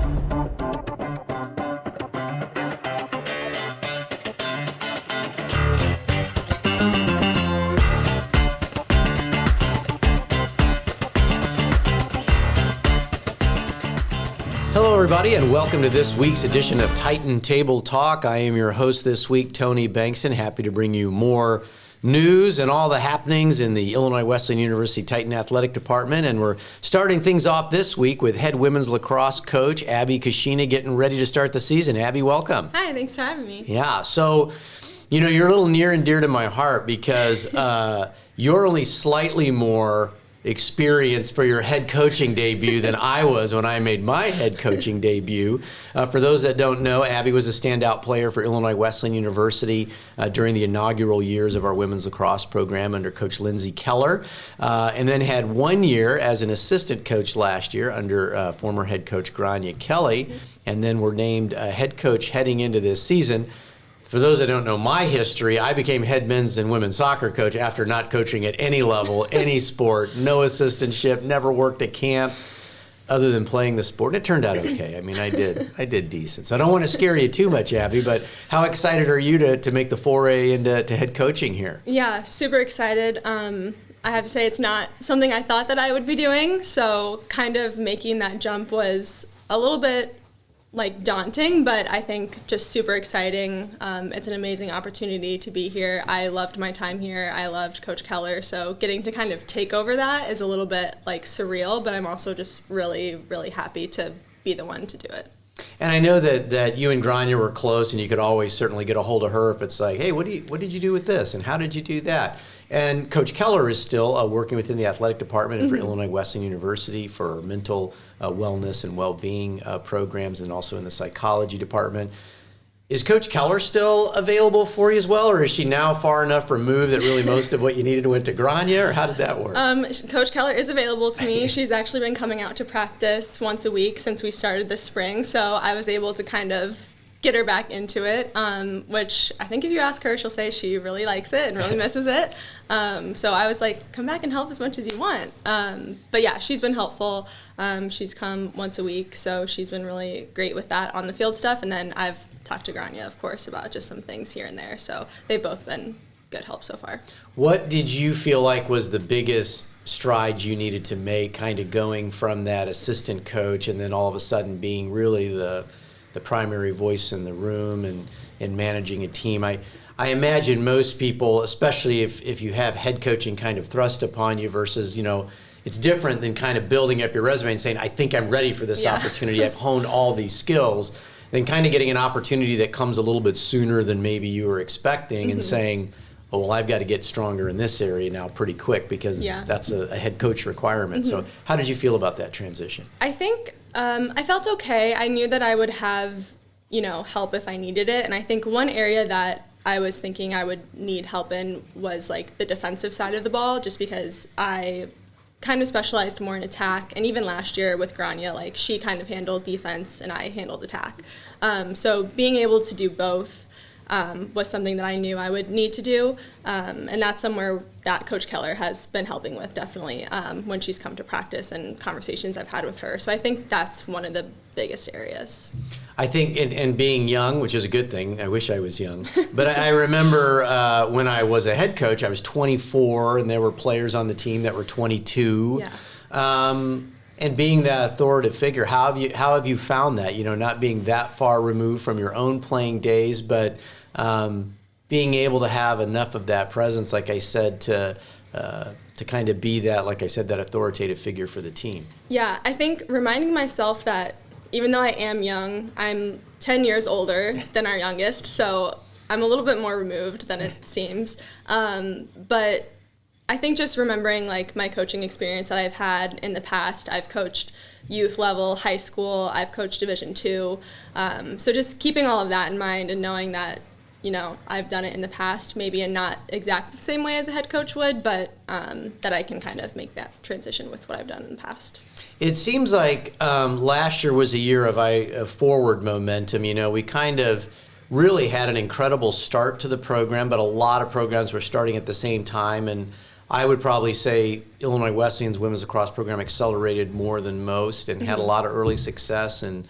Hello, everybody, and welcome to this week's edition of Titan Table Talk. I am your host this week, Tony Bankston. Happy to bring you more news and all the happenings in the Illinois Wesleyan University Titan Athletic Department. And we're starting things off this week with head women's lacrosse coach Abby Kushina getting ready to start the season. Abby, welcome. Hi, thanks for having me. Yeah, so, you know, you're a little near and dear to my heart because you're only slightly more experience for your head coaching debut than I was when I made my head coaching debut. For those that don't know, Abby was a standout player for Illinois Wesleyan University during the inaugural years of our women's lacrosse program under Coach Keller, and then had 1 year as an assistant coach last year under former head coach Grania Kelly, and then were named head coach heading into this season. For those that don't know my history, I became head men's and women's soccer coach after not coaching at any level, any sport, no assistantship, never worked at camp other than playing the sport. And it turned out okay. I mean, I did decent. So I don't want to scare you too much, Abby, but how excited are you to make the foray into head coaching here? Yeah, super excited. I have to say it's not something I thought that I would be doing, so kind of making that jump was a little bit daunting, but I think just super exciting. It's an amazing opportunity to be here. I loved my time here. I loved Coach Keller, so getting to kind of take over that is a little bit surreal, but I'm also just really, really happy to be the one to do it. And I know that you and Grania were close, and you could always certainly get a hold of her if it's like, hey, what did you do with this, and how did you do that? And Coach Keller is still working within the athletic department and for Illinois Wesleyan University for mental wellness and well-being programs, and also in the psychology department. Is Coach Keller still available for you as well, or is she now far enough removed that really most of what you needed went to Grania, or how did that work? Coach Keller is available to me. She's actually been coming out to practice once a week since we started this spring, so I was able to kind of get her back into it, which I think if you ask her, she'll say she really likes it and really misses it. So I was like, come back and help as much as you want. But yeah, she's been helpful. She's come once a week, so she's been really great with that on the field stuff. And then I've talked to Grania, of course, about just some things here and there. So they've both been good help so far. What did you feel like was the biggest stride you needed to make, kind of going from that assistant coach and then all of a sudden being really the primary voice in the room and managing a team? I imagine most people, especially if you have head coaching kind of thrust upon you versus, you know, it's different than kind of building up your resume and saying, I think I'm ready for this opportunity. I've honed all these skills. Then kind of getting an opportunity that comes a little bit sooner than maybe you were expecting and saying, oh, well, I've got to get stronger in this area now pretty quick because that's a head coach requirement. So how did you feel about that transition? I think I felt okay. I knew that I would have, help if I needed it. And I think one area that I was thinking I would need help in was the defensive side of the ball, just because I kind of specialized more in attack. And even last year with Grania, she kind of handled defense and I handled attack. So being able to do both was something that I knew I would need to do, and that's somewhere that Coach Keller has been helping with, definitely, when she's come to practice and conversations I've had with her. So I think that's one of the biggest areas. I think, and being young, which is a good thing, I wish I was young, but I remember when I was a head coach, I was 24, and there were players on the team that were 22. And being that authoritative figure, how have you found that? Not being that far removed from your own playing days, but being able to have enough of that presence, like I said, to kind of be that, like I said, that authoritative figure for the team. Yeah, I think reminding myself that even though I am young, I'm 10 years older than our youngest, so I'm a little bit more removed than it seems. But I think just remembering my coaching experience that I've had in the past. I've coached youth level, high school, I've coached Division II. So just keeping all of that in mind and knowing that, I've done it in the past, maybe in not exactly the same way as a head coach would, but that I can kind of make that transition with what I've done in the past. It seems like last year was a year of forward momentum. We kind of really had an incredible start to the program, but a lot of programs were starting at the same time, and I would probably say Illinois Wesleyan's women's lacrosse program accelerated more than most and had a lot of early success. And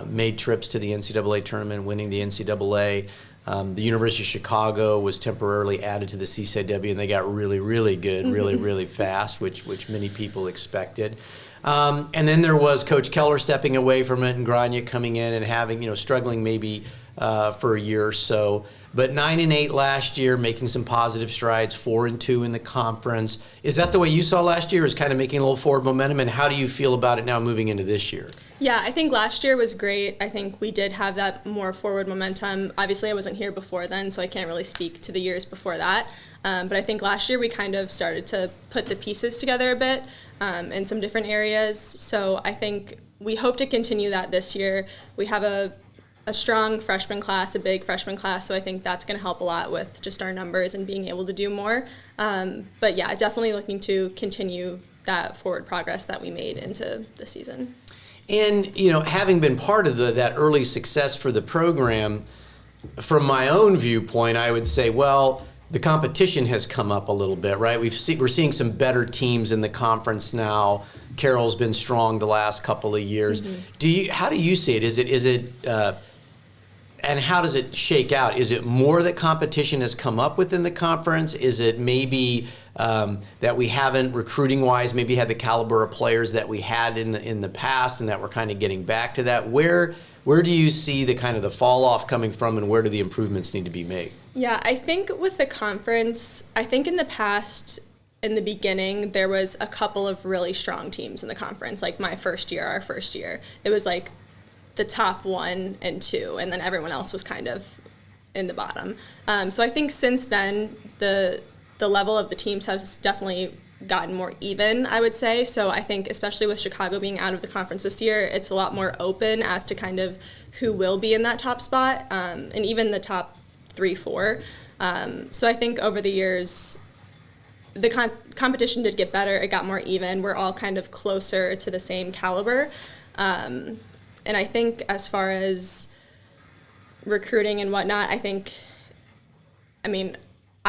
made trips to the NCAA tournament, winning the NCAA. The University of Chicago was temporarily added to the CCIW, and they got really, really good, really, really fast, which many people expected. And then there was Coach Keller stepping away from it, and Grania coming in and having, struggling maybe for a year or so. But 9-8 last year, making some positive strides, 4-2 in the conference. Is that the way you saw last year? Is kind of making a little forward momentum? And how do you feel about it now moving into this year? Yeah, I think last year was great. I think we did have that more forward momentum. Obviously, I wasn't here before then, so I can't really speak to the years before that. But I think last year we kind of started to put the pieces together a bit in some different areas. So I think we hope to continue that this year. We have a strong freshman class, a big freshman class, so I think that's going to help a lot with just our numbers and being able to do more. But yeah, definitely looking to continue that forward progress that we made into the season. And, having been part of that early success for the program, from my own viewpoint, I would say, well, the competition has come up a little bit, right? We're seeing some better teams in the conference now. Carroll's been strong the last couple of years. Mm-hmm. How do you see it? Is it and how does it shake out? Is it more that competition has come up within the conference? Is it maybe that we haven't, recruiting-wise, maybe had the caliber of players that we had in the past, and that we're kind of getting back to that? Where do you see the kind of the fall-off coming from, and where do the improvements need to be made? Yeah, I think with the conference, I think in the past, in the beginning, there was a couple of really strong teams in the conference. Like our first year, it was like the top 1 and 2, and then everyone else was kind of in the bottom. So I think since then, the level of the teams has definitely gotten more even, I would say. So I think especially with Chicago being out of the conference this year, it's a lot more open as to kind of who will be in that top spot, and even the top 3-4. So I think over the years, the competition did get better. It got more even. We're all kind of closer to the same caliber. And I think as far as recruiting and whatnot, I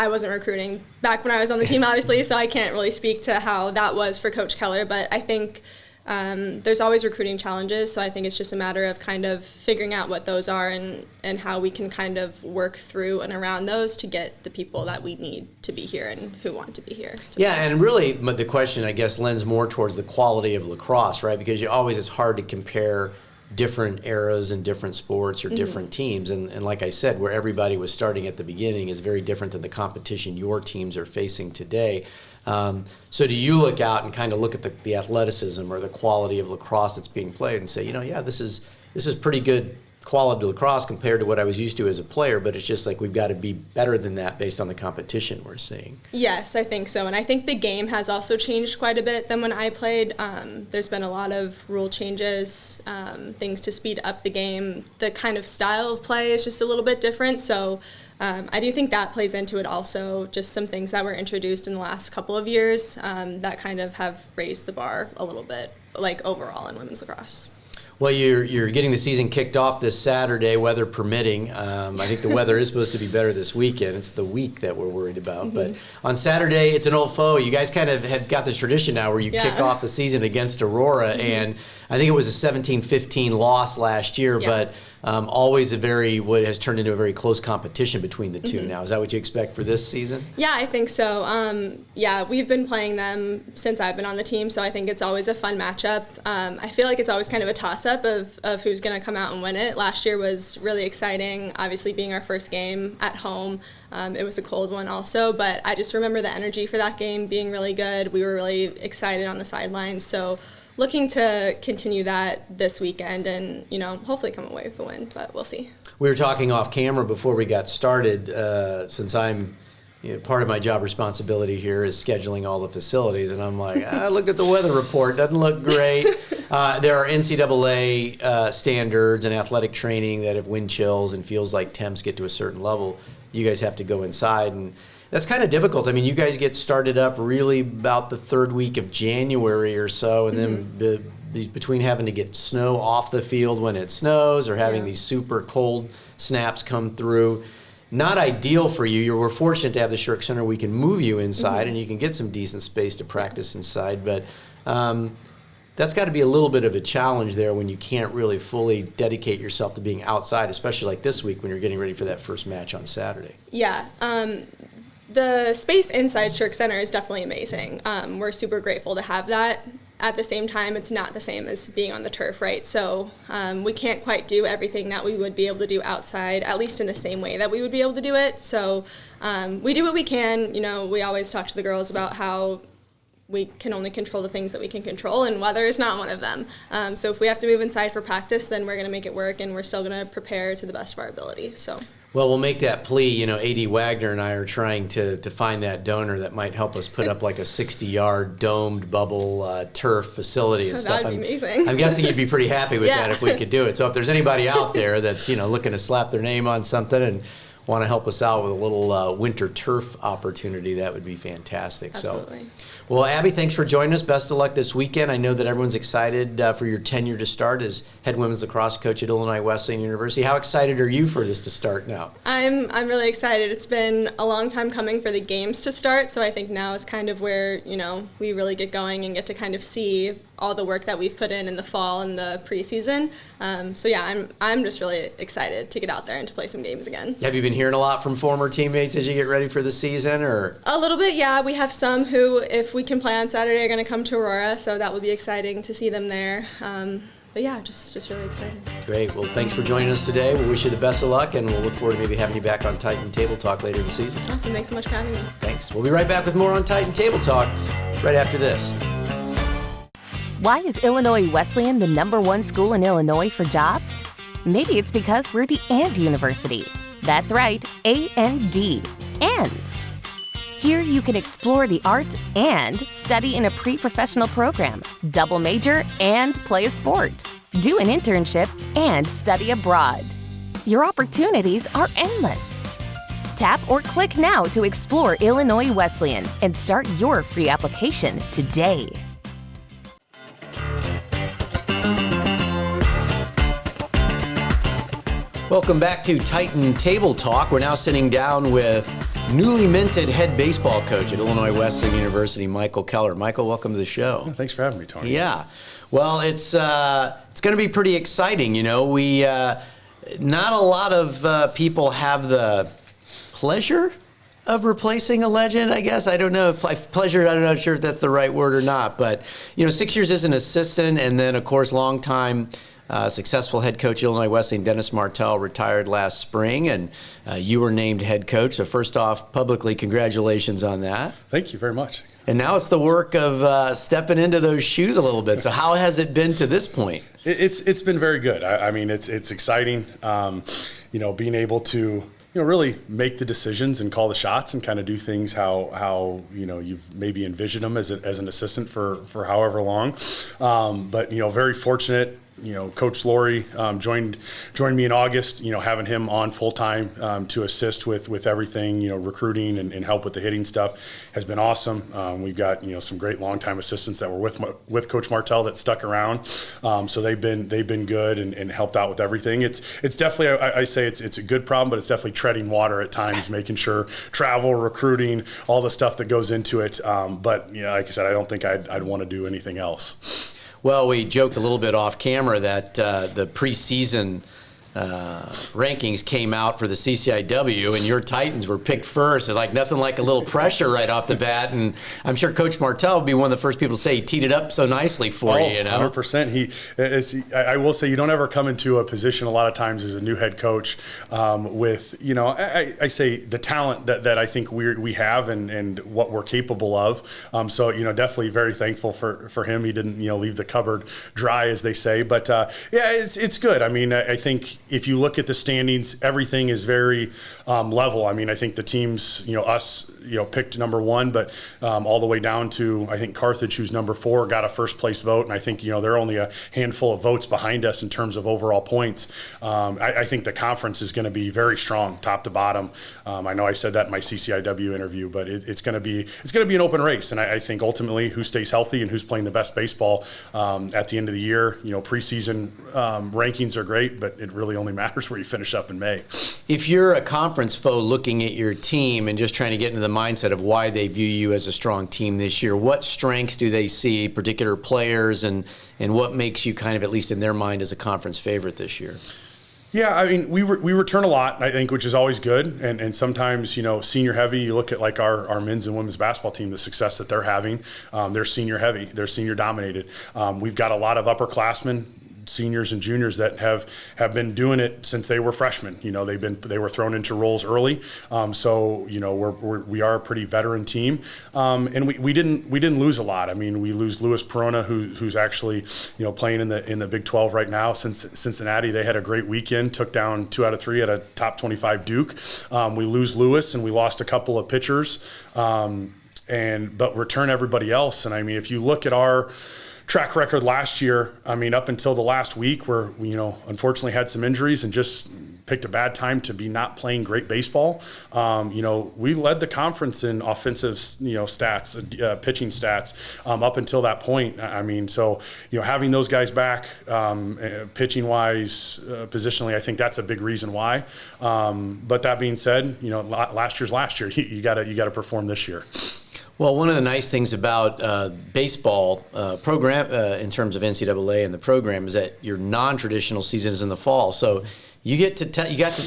wasn't recruiting back when I was on the team, obviously, so I can't really speak to how that was for Coach Keller, but I think there's always recruiting challenges, so I think it's just a matter of kind of figuring out what those are and how we can kind of work through and around those to get the people that we need to be here and who want to be here. Yeah, and really the question, I guess, lends more towards the quality of lacrosse, right? Because it's hard to compare different eras and different sports or different teams. And like I said, where everybody was starting at the beginning is very different than the competition your teams are facing today. So do you look out and kind of look at the athleticism or the quality of lacrosse that's being played and say, this is pretty good quality lacrosse compared to what I was used to as a player, but it's just like we've got to be better than that based on the competition we're seeing? Yes, I think so. And I think the game has also changed quite a bit than when I played. There's been a lot of rule changes, things to speed up the game. The kind of style of play is just a little bit different. So I do think that plays into it also, just some things that were introduced in the last couple of years that kind of have raised the bar a little bit, like overall in women's lacrosse. Well, you're getting the season kicked off this Saturday, weather permitting. I think the weather is supposed to be better this weekend. It's the week that we're worried about. But on Saturday, it's an old foe. You guys kind of have got this tradition now where you kick off the season against Aurora, and I think it was a 17-15 loss last year, but always what has turned into a very close competition between the two now. Is that what you expect for this season? Yeah, I think so. We've been playing them since I've been on the team, so I think it's always a fun matchup. I feel like it's always kind of a toss-up of who's going to come out and win it. Last year was really exciting, obviously being our first game at home. It was a cold one also, but I just remember the energy for that game being really good. We were really excited on the sidelines, so looking to continue that this weekend and, hopefully come away with a win, but we'll see. We were talking off camera before we got started, since I'm part of my job responsibility here is scheduling all the facilities, and I'm like, look at the weather report, doesn't look great. There are NCAA standards and athletic training that if wind chills and feels like temps get to a certain level, you guys have to go inside, and that's kind of difficult. I mean, you guys get started up really about the third week of January or so, and then between having to get snow off the field when it snows or having these super cold snaps come through, not ideal for you. We're fortunate to have the Shirk Center. We can move you inside, and you can get some decent space to practice inside. But that's got to be a little bit of a challenge there when you can't really fully dedicate yourself to being outside, especially like this week when you're getting ready for that first match on Saturday. Yeah. The space inside Shirk Center is definitely amazing. We're super grateful to have that. At the same time, it's not the same as being on the turf, right? So we can't quite do everything that we would be able to do outside, at least in the same way that we would be able to do it. So we do what we can. You know, we always talk to the girls about how we can only control the things that we can control, and weather is not one of them. So if we have to move inside for practice, then we're going to make it work, and we're still going to prepare to the best of our ability. So. Well, we'll make that plea. You know, A.D. Wagner and I are trying to find that donor that might help us put up like a 60-yard domed bubble turf facility and stuff. That would be amazing. I'm guessing you'd be pretty happy with that if we could do it. So if there's anybody out there that's, you know, looking to slap their name on something and want to help us out with a little winter turf opportunity, that would be fantastic. Absolutely. So, well, Abby, thanks for joining us. Best of luck this weekend. I know that everyone's excited for your tenure to start as head women's lacrosse coach at Illinois Wesleyan University. How excited are you for this to start now? I'm really excited. It's been a long time coming for the games to start, so I think now is kind of where, you know, we really get going and get to kind of see all the work that we've put in the fall and the preseason. So yeah, I'm just really excited to get out there and to play some games again. Have you been hearing a lot from former teammates as you get ready for the season, or? A little bit, yeah. We have some who, if we can play on Saturday, are going to come to Aurora, so that would be exciting to see them there. But yeah, just really excited. Great. Well, thanks for joining us today. We wish you the best of luck, and we'll look forward to maybe having you back on Titan Table Talk later in the season. Awesome. Thanks so much for having me. Thanks. We'll be right back with more on Titan Table Talk right after this. Why is Illinois Wesleyan the #1 school in Illinois for jobs? Maybe it's because we're the AND University. That's right, A-N-D. And. Here you can explore the arts and study in a pre-professional program, double major, and play a sport. Do an internship and study abroad. Your opportunities are endless. Tap or click now to explore Illinois Wesleyan and start your free application today. Welcome back to Titan Table Talk. We're now sitting down with newly minted head baseball coach at Illinois Wesleyan University, Michael Kellar. Michael, welcome to the show. Oh, thanks for having me, Tony. Yeah. Well, it's going to be pretty exciting. You know, we not a lot of people have the pleasure of replacing a legend, I guess. I don't know if pleasure, I'm not sure if that's the right word or not. But, you know, 6 years as an assistant, and then, of course, long time successful head coach Illinois Wesleyan, Dennis Martell, retired last spring, and you were named head coach. So first off, publicly, congratulations on that. Thank you very much. And now it's the work of stepping into those shoes a little bit. So how has it been to this point? It's been very good. I mean, it's exciting, you know, being able to, you know, really make the decisions and call the shots and kind of do things how you know, you've maybe envisioned them as an assistant for however long. But, you know, very fortunate. You know, Coach Laurie joined me in August, you know, having him on full time to assist with everything, you know, recruiting and help with the hitting stuff has been awesome. We've got, you know, some great longtime assistants that were with Coach Martell that stuck around. So they've been good and helped out with everything. It's definitely, I say it's a good problem, but it's definitely treading water at times, making sure travel, recruiting, all the stuff that goes into it. But, you know, like I said, I don't think I'd want to do anything else. Well, we joked a little bit off camera that the preseason rankings came out for the CCIW, and your Titans were picked first. It's like nothing like a little pressure right off the bat, and I'm sure Coach Martell would be one of the first people to say he teed it up so nicely for you. You know, 100%. I will say, you don't ever come into a position a lot of times as a new head coach with, you know, I say the talent that I think we have and what we're capable of. So, you know, definitely very thankful for him. He didn't, you know, leave the cupboard dry, as they say. But yeah, it's good. I mean, I think if you look at the standings, everything is very level. I mean, I think the teams, you know, us, you know, picked #1, but all the way down to, I think, Carthage, who's #4, got a first place vote. And I think, you know, they're only a handful of votes behind us in terms of overall points. I think the conference is going to be very strong, top to bottom. I know I said that in my CCIW interview, but it's going to be an open race. And I think ultimately who stays healthy and who's playing the best baseball at the end of the year. You know, preseason rankings are great, but it really only matters where you finish up in May. If you're a conference foe looking at your team and just trying to get into the mindset of why they view you as a strong team this year, what strengths do they see, particular players, and what makes you kind of, at least in their mind, as a conference favorite this year? Yeah, I mean, we return a lot, I think, which is always good. And sometimes, senior heavy, you look at like our men's and women's basketball team, the success that they're having. They're senior heavy. They're senior dominated. We've got a lot of upperclassmen, seniors and juniors that have been doing it since they were freshmen. They were thrown into roles early. So we are a pretty veteran team. And we didn't lose a lot. I mean, we lose Louis Perona, who's actually, playing in the Big 12 right now. Since Cincinnati, they had a great weekend, took down 2 out of 3 at a top 25 Duke. We lose Louis, and we lost a couple of pitchers. But return everybody else. And I mean, if you look at our track record last year, I mean, up until the last week where we, unfortunately had some injuries and just picked a bad time to be not playing great baseball. We led the conference in offensive, stats, pitching stats up until that point. I mean, so, having those guys back, pitching wise, positionally, I think that's a big reason why. But that being said, last year's last year. You gotta perform this year. Well, one of the nice things about baseball program in terms of NCAA and the program is that your non-traditional season is in the fall. So you got to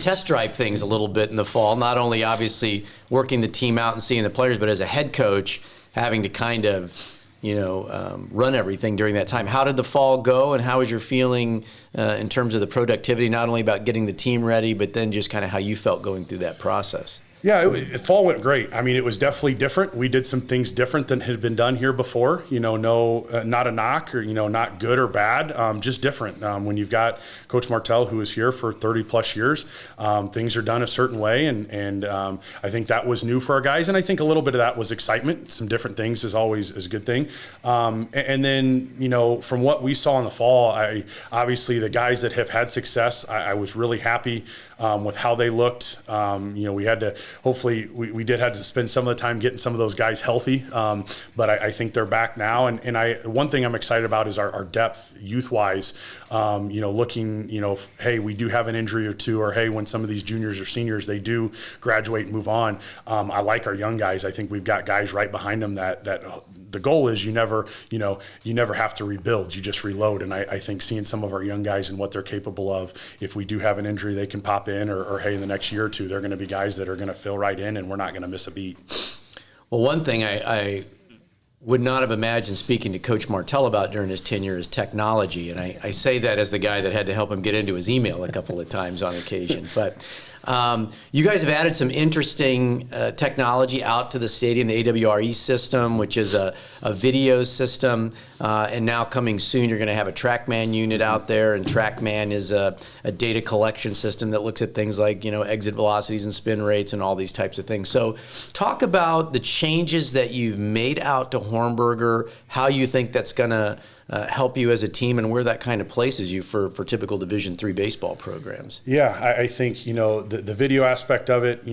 test drive things a little bit in the fall, not only obviously working the team out and seeing the players, but as a head coach, having to kind of, run everything during that time. How did the fall go, and how was your feeling in terms of the productivity, not only about getting the team ready, but then just kind of how you felt going through that process? Yeah, fall went great. I mean, it was definitely different. We did some things different than had been done here before. Not a knock or, not good or bad, just different. When you've got Coach Martell, who was here for 30 plus years, things are done a certain way. And I think that was new for our guys. And I think a little bit of that was excitement. Some different things is always a good thing. And then, from what we saw in the fall, obviously the guys that have had success, I was really happy with how they looked. We had to, hopefully we did have to spend some of the time getting some of those guys healthy. But I think they're back now. And one thing I'm excited about is our depth youth wise, looking, hey, we do have an injury or two, or hey, when some of these juniors or seniors, they do graduate and move on. I like our young guys. I think we've got guys right behind them that the goal is you never have to rebuild, you just reload. And I think seeing some of our young guys and what they're capable of, if we do have an injury, they can pop in, or hey, in the next year or two, they're going to be guys that are going to fill right in, and we're not going to miss a beat. Well, one thing I would not have imagined speaking to Coach Martell about during his tenure is technology. And I say that as the guy that had to help him get into his email a couple of times on occasion. But you guys have added some interesting technology out to the stadium, the AWRE system, which is a video system. And now coming soon, you're going to have a TrackMan unit out there. And TrackMan is a data collection system that looks at things like, exit velocities and spin rates and all these types of things. So talk about the changes that you've made out to Hornberger, how you think that's going to help you as a team, and where that kind of places you for typical Division III baseball programs. Yeah, I think, the video aspect of it,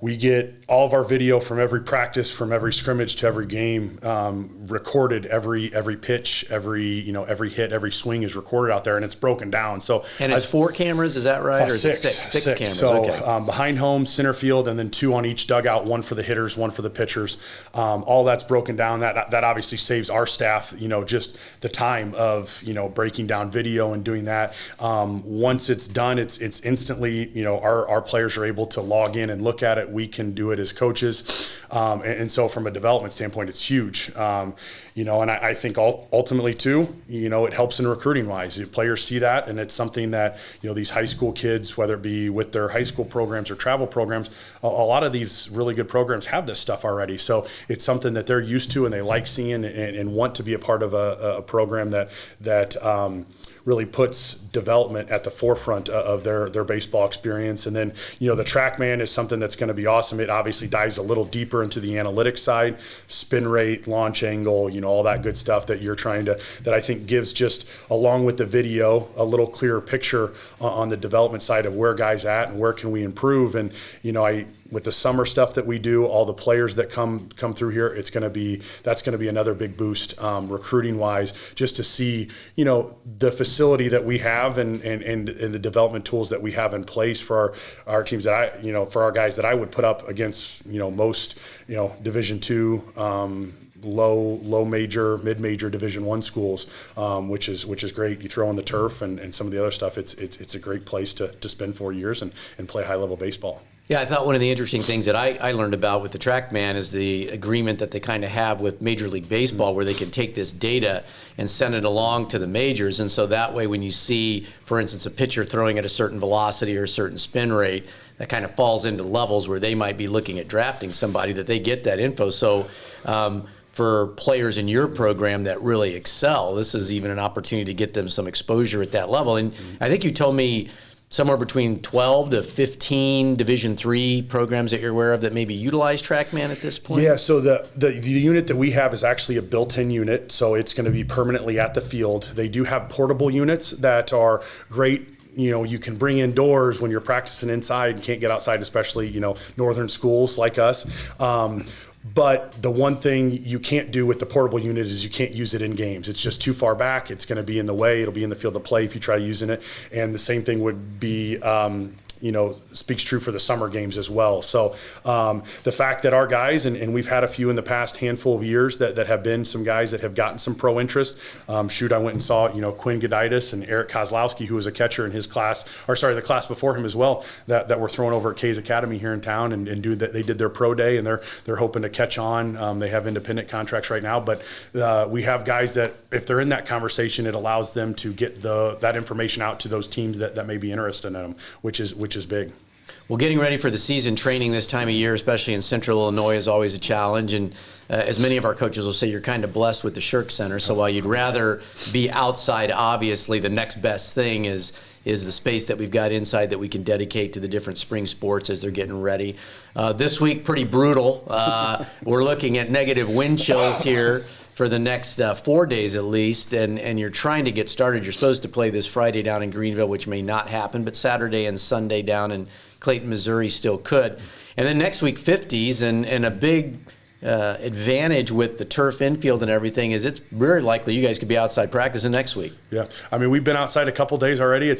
we get all of our video from every practice, from every scrimmage to every game, recorded. Every pitch, every hit, every swing is recorded out there, and it's broken down. So, and it's 4 cameras, is that right? Or is six. it six cameras? So okay. Behind home, center field, and then 2 on each dugout, 1 for the hitters, 1 for the pitchers. All that's broken down. That obviously saves our staff, just the time of breaking down video and doing that. Once it's done, it's instantly, our players are able to log in and look at it. We can do it as coaches, and so from a development standpoint, it's huge. And I think ultimately too, it helps in recruiting wise. Players see that, and it's something that these high school kids, whether it be with their high school programs or travel programs, a lot of these really good programs have this stuff already. So it's something that they're used to, and they like seeing and want to be a part of a program that really puts development at the forefront of their baseball experience. And then, the TrackMan is something that's going to be awesome. It obviously dives a little deeper into the analytics side, spin rate, launch angle, all that good stuff that you're that I think gives just, along with the video, a little clearer picture on the development side of where guys at and where can we improve. And, with the summer stuff that we do, all the players that come through here, that's going to be another big boost recruiting wise, just to see, the facility that we have and the development tools that we have in place for our teams for our guys that I would put up against, most, Division II, low major, mid-major Division I schools, which is great. You throw in the turf and some of the other stuff. It's a great place to spend 4 years and play high level baseball. Yeah, I thought one of the interesting things that I learned about with the TrackMan is the agreement that they kind of have with Major League Baseball, where they can take this data and send it along to the majors. And so that way, when you see, for instance, a pitcher throwing at a certain velocity or a certain spin rate, that kind of falls into levels where they might be looking at drafting somebody, that they get that info. So for players in your program that really excel, this is even an opportunity to get them some exposure at that level. And I think you told me somewhere between 12 to 15 Division III programs that you're aware of that maybe utilize TrackMan at this point? Yeah, so the unit that we have is actually a built-in unit, so it's going to be permanently at the field. They do have portable units that are great. You can bring indoors when you're practicing inside and can't get outside, especially, northern schools like us. But the one thing you can't do with the portable unit is you can't use it in games. It's just too far back. It's going to be in the way. It'll be in the field of play if you try using it. And the same thing would be speaks true for the summer games as well. So the fact that our guys, and we've had a few in the past handful of years that have been some guys that have gotten some pro interest. I went and saw, Quinn Goditis and Eric Kozlowski, who was a catcher in his class, the class before him as well, that were thrown over at K's Academy here in town and they did their pro day, and they're hoping to catch on. They have independent contracts right now, but we have guys that if they're in that conversation, it allows them to get that information out to those teams that may be interested in them, which is big. Well, getting ready for the season, training this time of year, especially in Central Illinois, is always a challenge. And as many of our coaches will say, you're kind of blessed with the Shirk Center. So while you'd rather be outside, obviously the next best thing is the space that we've got inside that we can dedicate to the different spring sports as they're getting ready. This week, pretty brutal. We're looking at negative wind chills here for the next 4 days at least, and you're trying to get started. You're supposed to play this Friday down in Greenville, which may not happen, but Saturday and Sunday down in Clayton, Missouri still could. And then next week, 50s, and a big advantage with the turf infield and everything is it's very likely you guys could be outside practicing next week. Yeah, I mean, we've been outside a couple days already.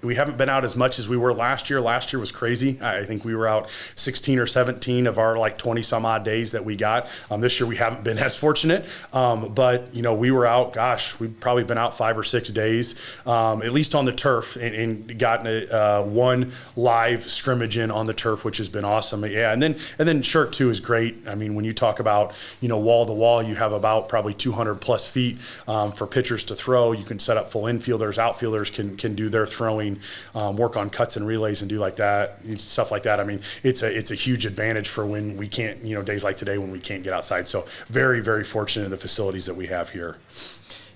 We haven't been out as much as we were last year. Last year was crazy. I think we were out 16 or 17 of our 20 some odd days that we got. This year we haven't been as fortunate, but we were out. Gosh, we've probably been out 5 or 6 days, at least on the turf, and gotten one live scrimmage in on the turf, which has been awesome. Yeah, and then Shirk 2 is great. I mean, when you talk about wall to wall, you have about probably 200 plus feet for pitchers to throw. You can set up full infielders, outfielders can do their throwing. Work on cuts and relays and do stuff like that. I mean, it's a huge advantage for when we can't, days like today when we can't get outside. So very, very fortunate in the facilities that we have here.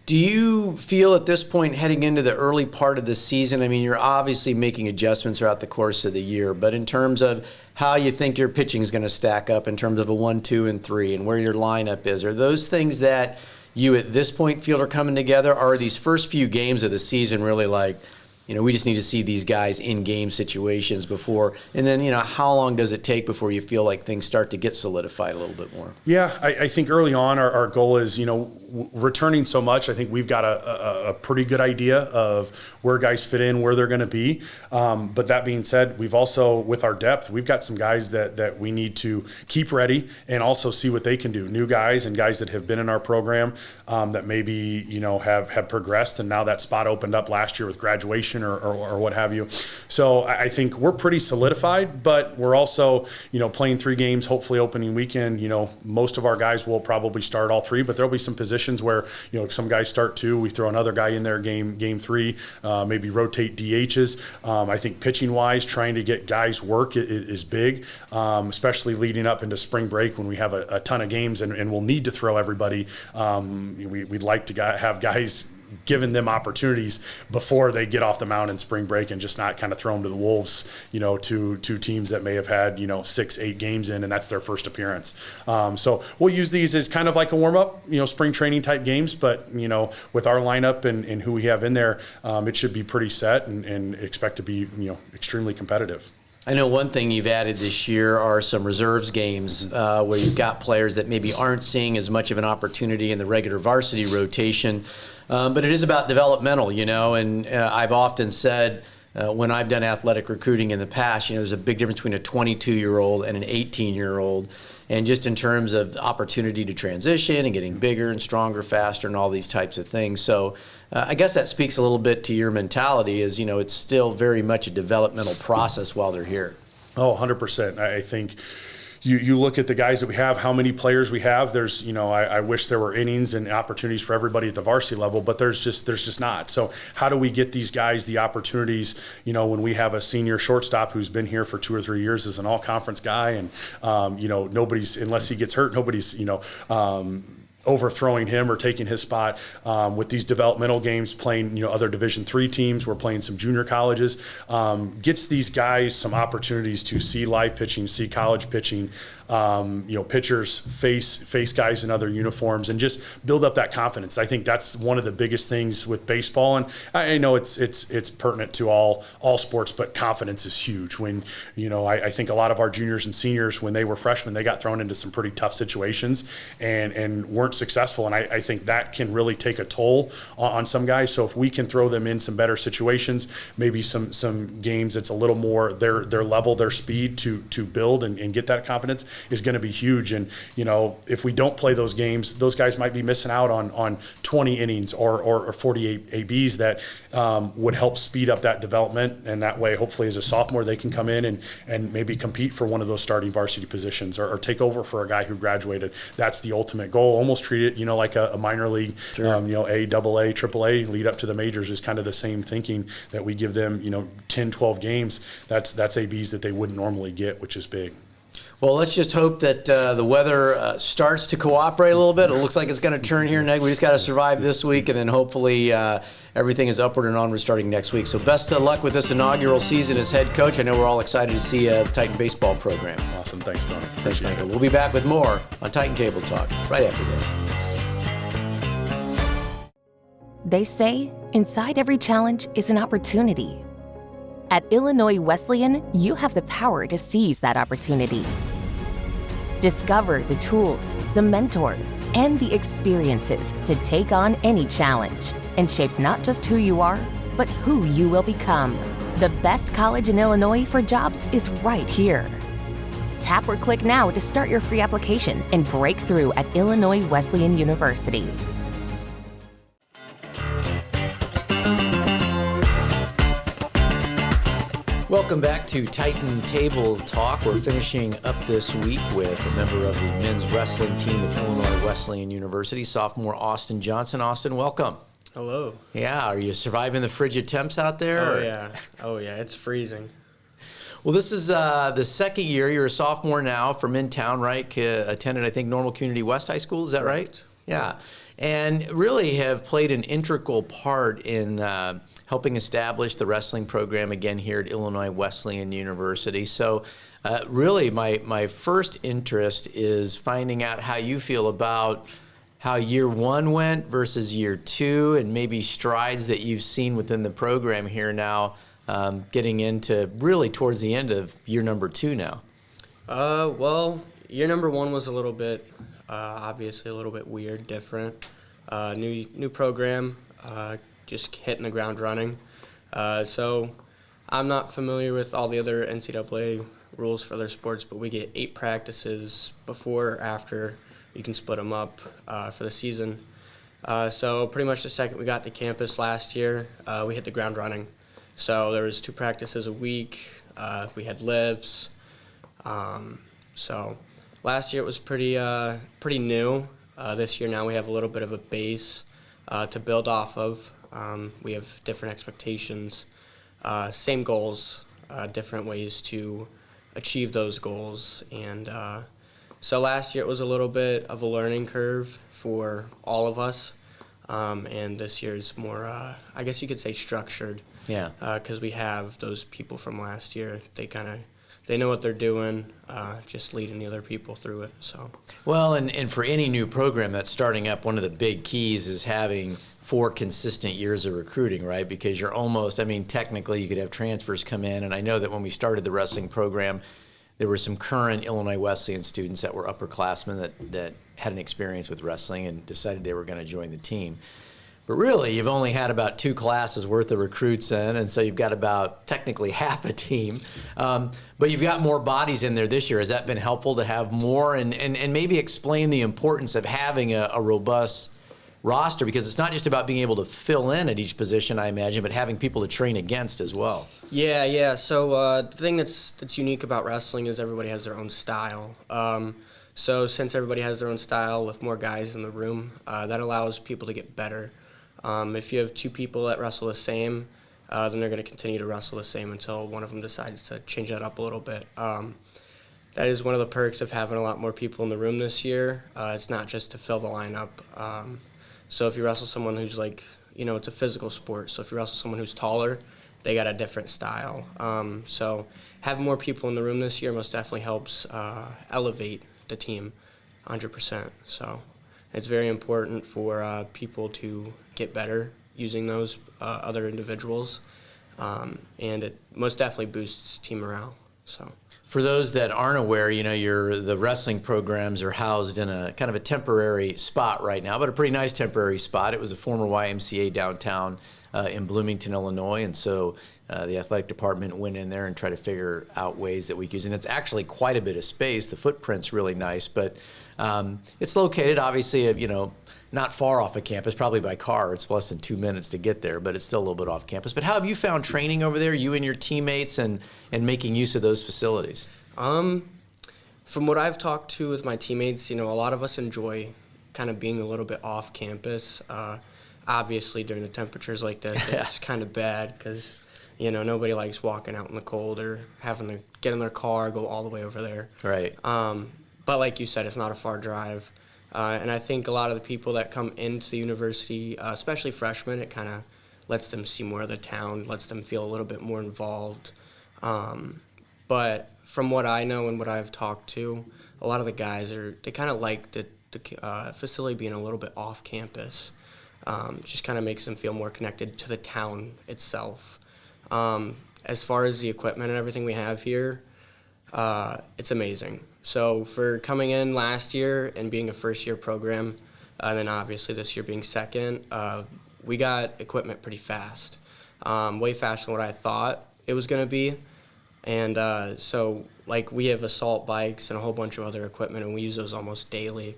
Do you feel at this point heading into the early part of the season, I mean, you're obviously making adjustments throughout the course of the year, but in terms of how you think your pitching is going to stack up in terms of a 1, 2, and 3 and where your lineup is, are those things that you at this point feel are coming together? Or are these first few games of the season really we just need to see these guys in game situations before, and then, how long does it take before you feel like things start to get solidified a little bit more? Yeah, I think early on our goal is, returning so much, I think we've got a pretty good idea of where guys fit in, where they're going to be. But that being said, we've also, with our depth, we've got some guys that we need to keep ready and also see what they can do. New guys and guys that have been in our program that maybe, have progressed, and now that spot opened up last year with graduation or what have you. So I think we're pretty solidified, but we're also, playing 3 games, hopefully opening weekend. Most of our guys will probably start all 3, but there'll be some positions where some guys start 2, we throw another guy in there game 3, maybe rotate DHs. I think pitching wise, trying to get guys work is big, especially leading up into spring break when we have a ton of games and we'll need to throw everybody. We'd like to have guys giving them opportunities before they get off the mound in spring break and just not kind of throw them to the wolves, to teams that may have had, 6, 8 games in, and that's their first appearance. So we'll use these as kind of like a warm up, spring training type games, but, with our lineup and who we have in there, it should be pretty set and expect to be, extremely competitive. I know one thing you've added this year are some reserves games where you've got players that maybe aren't seeing as much of an opportunity in the regular varsity rotation. But it is about developmental, and I've often said when I've done athletic recruiting in the past, there's a big difference between a 22-year-old and an 18-year-old. And just in terms of opportunity to transition and getting bigger and stronger, faster, and all these types of things. So I guess that speaks a little bit to your mentality is, it's still very much a developmental process while they're here. Oh, 100%. I think you look at the guys that we have, how many players we have. There's, I wish there were innings and opportunities for everybody at the varsity level, but there's just not. So how do we get these guys the opportunities, when we have a senior shortstop who's been here for 2 or 3 years as an all-conference guy and, nobody's, unless he gets hurt, nobody's, overthrowing him or taking his spot with these developmental games, playing other Division III teams. We're playing some junior colleges. Gets these guys some opportunities to see live pitching, see college pitching. Pitchers face guys in other uniforms and just build up that confidence. I think that's one of the biggest things with baseball, and I know it's pertinent to all sports, but confidence is huge. When I think a lot of our juniors and seniors, when they were freshmen, they got thrown into some pretty tough situations and weren't successful, and I think that can really take a toll on some guys. So if we can throw them in some better situations, maybe some games that's a little more their level, their speed to build and get that confidence is going to be huge. And if we don't play those games, those guys might be missing out on 20 innings or 48 ABs that would help speed up that development, and that way hopefully as a sophomore they can come in and maybe compete for one of those starting varsity positions or take over for a guy who graduated. That's the ultimate goal. Almost treat it like a minor league. Sure. A, double A, triple A lead up to the majors is kind of the same thinking that we give them 10, 12 games. That's ABs that they wouldn't normally get, which is big. Well, let's just hope that the weather starts to cooperate a little bit. It looks like it's going to turn here next. We just got to survive this week, and then hopefully everything is upward and onward starting next week. So best of luck with this inaugural season as head coach. I know we're all excited to see the Titan baseball program. Awesome. Thanks, Tony. Thanks, Michael. We'll be back with more on Titan Table Talk right after this. They say inside every challenge is an opportunity. At Illinois Wesleyan, you have the power to seize that opportunity. Discover the tools, the mentors, and the experiences to take on any challenge and shape not just who you are, but who you will become. The best college in Illinois for jobs is right here. Tap or click now to start your free application and break through at Illinois Wesleyan University. Welcome back to Titan Table Talk. We're finishing up this week with a member of the men's wrestling team at Illinois Wesleyan University, sophomore Austin Johnston. Austin, welcome. Hello. Yeah, are you surviving the frigid temps out there? Oh yeah, it's freezing. Well, this is the second year. You're a sophomore now from in town, right? Attended, I think, Normal Community West High School. Is that right? Yeah. And really have played an integral part in helping establish the wrestling program again here at Illinois Wesleyan University. So really my first interest is finding out how you feel about how year one went versus year two, and maybe strides that you've seen within the program here now, getting into really towards the end of year number two now. Well, year number one was a little bit, obviously a little bit weird, different. New program, just hitting the ground running. So I'm not familiar with all the other NCAA rules for their sports, but we get 8 practices before or after. You can split them up for the season. So pretty much the second we got to campus last year, we hit the ground running. So there was 2 practices a week. We had lifts. So last year it was pretty new. This year now we have a little bit of a base to build off of. We have different expectations, same goals, different ways to achieve those goals. And so last year it was a little bit of a learning curve for all of us. And this year's more, I guess you could say, structured. Yeah. Because we have those people from last year. They kind of they know what they're doing, just leading the other people through it. So. Well, and for any new program that's starting up, one of the big keys is having 4 consistent years of recruiting, right? Because you're almost, technically you could have transfers come in, and I know that when we started the wrestling program, there were some current Illinois Wesleyan students that were upperclassmen that had an experience with wrestling and decided they were going to join the team. But really, you've only had about 2 classes worth of recruits in, and so you've got about technically half a team. But you've got more bodies in there this year. Has that been helpful to have more? And maybe explain the importance of having a robust roster, because it's not just about being able to fill in at each position, I imagine, but having people to train against as well. Yeah. So the thing that's unique about wrestling is everybody has their own style. So since everybody has their own style with more guys in the room, that allows people to get better. If you have 2 people that wrestle the same, then they're going to continue to wrestle the same until one of them decides to change that up a little bit. That is one of the perks of having a lot more people in the room this year. It's not just to fill the lineup. So if you wrestle someone who's it's a physical sport. So if you wrestle someone who's taller, they got a different style. So having more people in the room this year most definitely helps elevate the team 100%. So it's very important for people to get better using those other individuals, and it most definitely boosts team morale. So, for those that aren't aware, the wrestling programs are housed in a kind of a temporary spot right now, but a pretty nice temporary spot. It was a former YMCA downtown in Bloomington, Illinois, and so the athletic department went in there and tried to figure out ways that we could use it. And it's actually quite a bit of space. The footprint's really nice, but it's located, obviously, not far off of campus, probably by car. It's less than 2 minutes to get there, but it's still a little bit off campus. But how have you found training over there, you and your teammates, and making use of those facilities? From what I've talked to with my teammates, a lot of us enjoy kind of being a little bit off campus. Obviously, during the temperatures like this, it's kind of bad because, nobody likes walking out in the cold or having to get in their car, go all the way over there. Right. But like you said, it's not a far drive. And I think a lot of the people that come into the university, especially freshmen, it kind of lets them see more of the town, lets them feel a little bit more involved. But from what I know and what I've talked to, a lot of the guys they kind of like the facility being a little bit off campus. Just kind of makes them feel more connected to the town itself. As far as the equipment and everything we have here, it's amazing. So for coming in last year and being a first-year program, and then obviously this year being second, we got equipment pretty fast, way faster than what I thought it was going to be. And so we have assault bikes and a whole bunch of other equipment, and we use those almost daily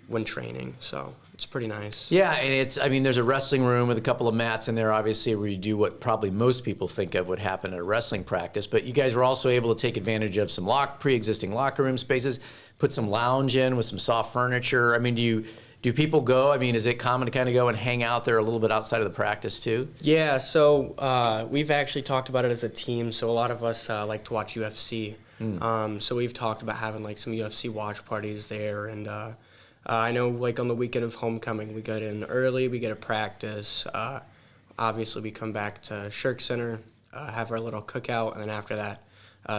when training. So it's pretty nice. Yeah, and there's a wrestling room with a couple of mats in there, obviously, where you do what probably most people think of would happen at a wrestling practice. But you guys were also able to take advantage of some pre-existing locker room spaces, put some lounge in with some soft furniture. Do people go? Is it common to kind of go and hang out there a little bit outside of the practice too? Yeah, so we've actually talked about it as a team. So a lot of us like to watch UFC. So we've talked about having some UFC watch parties there, and I know on the weekend of homecoming we get in early, we get a practice. Obviously we come back to Shirk Center, have our little cookout, and then after that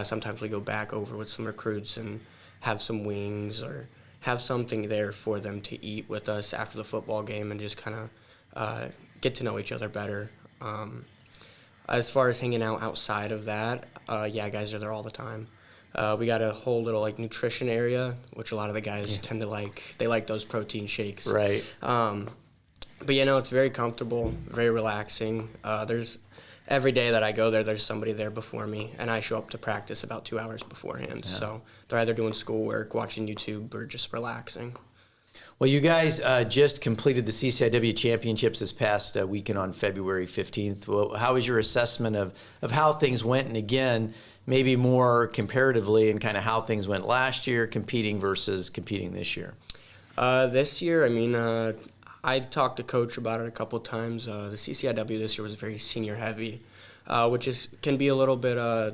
sometimes we go back over with some recruits and have some wings or have something there for them to eat with us after the football game and just kind of get to know each other better. As far as hanging out outside of that, guys are there all the time. We got a whole little nutrition area, which a lot of the guys tend to like. They like those protein shakes. Right. But it's very comfortable, very relaxing. Every day that I go there, there's somebody there before me, and I show up to practice about 2 hours beforehand. Yeah. So they're either doing schoolwork, watching YouTube, or just relaxing. Well, you guys just completed the CCIW championships this past weekend on February 15th. Well, how was your assessment of how things went? And again, maybe more comparatively, and kind of how things went last year, competing versus competing this year? This year, I talked to Coach about it a couple of times. The CCIW this year was very senior heavy, which can be a little bit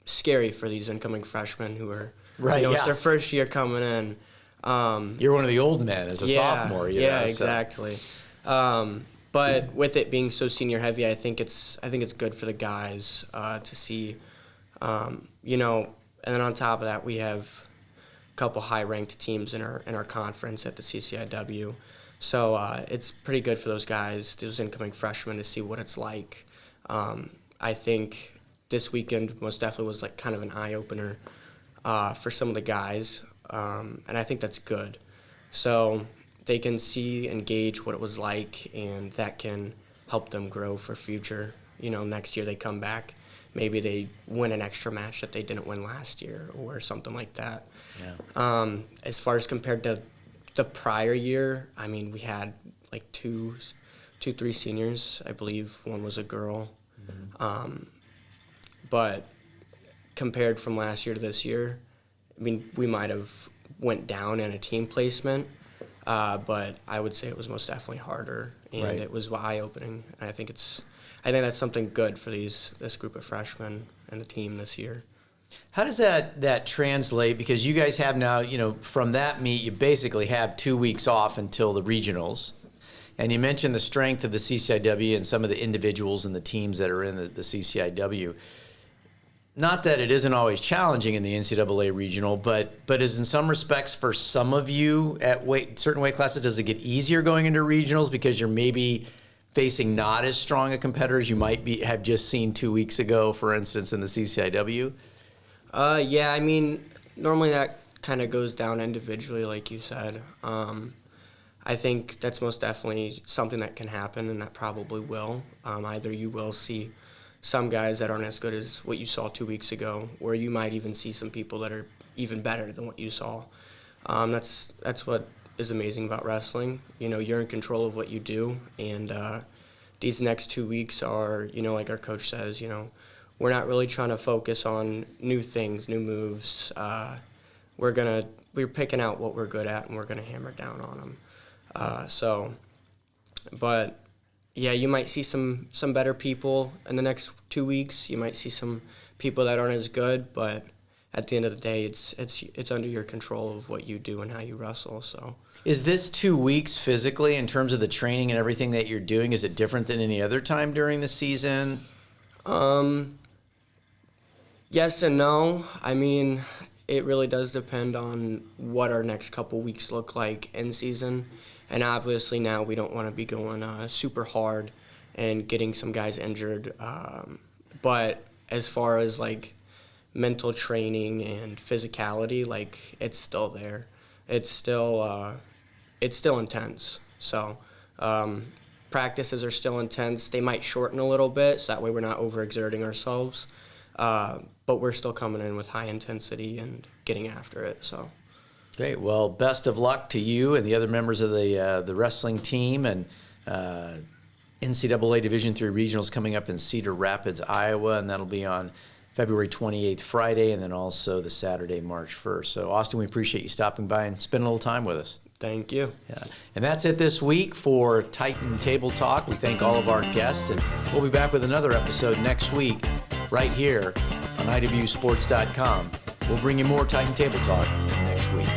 scary for these incoming freshmen who are, it's their first year coming in. You're one of the old men as a sophomore. Exactly. But with it being so senior heavy, I think it's good for the guys to see You know, and then on top of that, we have a couple high-ranked teams in our conference at the CCIW. So it's pretty good for those guys, those incoming freshmen, to see what it's like. I think this weekend most definitely was like kind of an eye-opener for some of the guys, and I think that's good. So they can see and gauge what it was like, and that can help them grow for future. You know, next year they come back, maybe they win an extra match that they didn't win last year or something like that. Yeah. As far as compared to the prior year, I mean, we had like three seniors. I believe one was a girl. Mm-hmm. But compared from last year to this year, I mean, we might have went down in a team placement, but I would say it was most definitely harder, and it was eye-opening. And I think that's something good for this group of freshmen and the team this year. How does that translate? Because you guys have now, you know, from that meet, you basically have 2 weeks off until the regionals. And you mentioned the strength of the CCIW and some of the individuals and the teams that are in the CCIW. Not that it isn't always challenging in the NCAA regional, but is in some respects for some of you at certain weight classes, does it get easier going into regionals because you're maybe facing not as strong a competitor as you might have just seen 2 weeks ago, for instance, in the CCIW? Yeah, I mean, normally that kind of goes down individually, like you said. I think that's most definitely something that can happen, and that probably will. Either you will see some guys that aren't as good as what you saw 2 weeks ago, or you might even see some people that are even better than what you saw. That's what is amazing about wrestling. You know, you're in control of what you do, and these next 2 weeks are, you know, like our coach says, you know, we're not really trying to focus on new things, new moves. We're picking out what we're good at, and we're gonna hammer down on them. But yeah, you might see some better people in the next 2 weeks. You might see some people that aren't as good, but at the end of the day, it's under your control of what you do and how you wrestle. So, is this 2 weeks physically, in terms of the training and everything that you're doing, is it different than any other time during the season? Yes and no. I mean, it really does depend on what our next couple weeks look like in season. And obviously now we don't want to be going super hard and getting some guys injured. But as far as like mental training and physicality, like it's still there. It's still intense. So practices are still intense. They might shorten a little bit, so that way we're not overexerting ourselves. But we're still coming in with high intensity and getting after it. So, great. Well, best of luck to you and the other members of the wrestling team, and NCAA Division III regionals coming up in Cedar Rapids, Iowa, and that'll be on February 28th, Friday, and then also the Saturday, March 1st. So, Austin, we appreciate you stopping by and spending a little time with us. Thank you. Yeah. And that's it this week for Titan Table Talk. We thank all of our guests, and we'll be back with another episode next week right here on IWSports.com. We'll bring you more Titan Table Talk next week.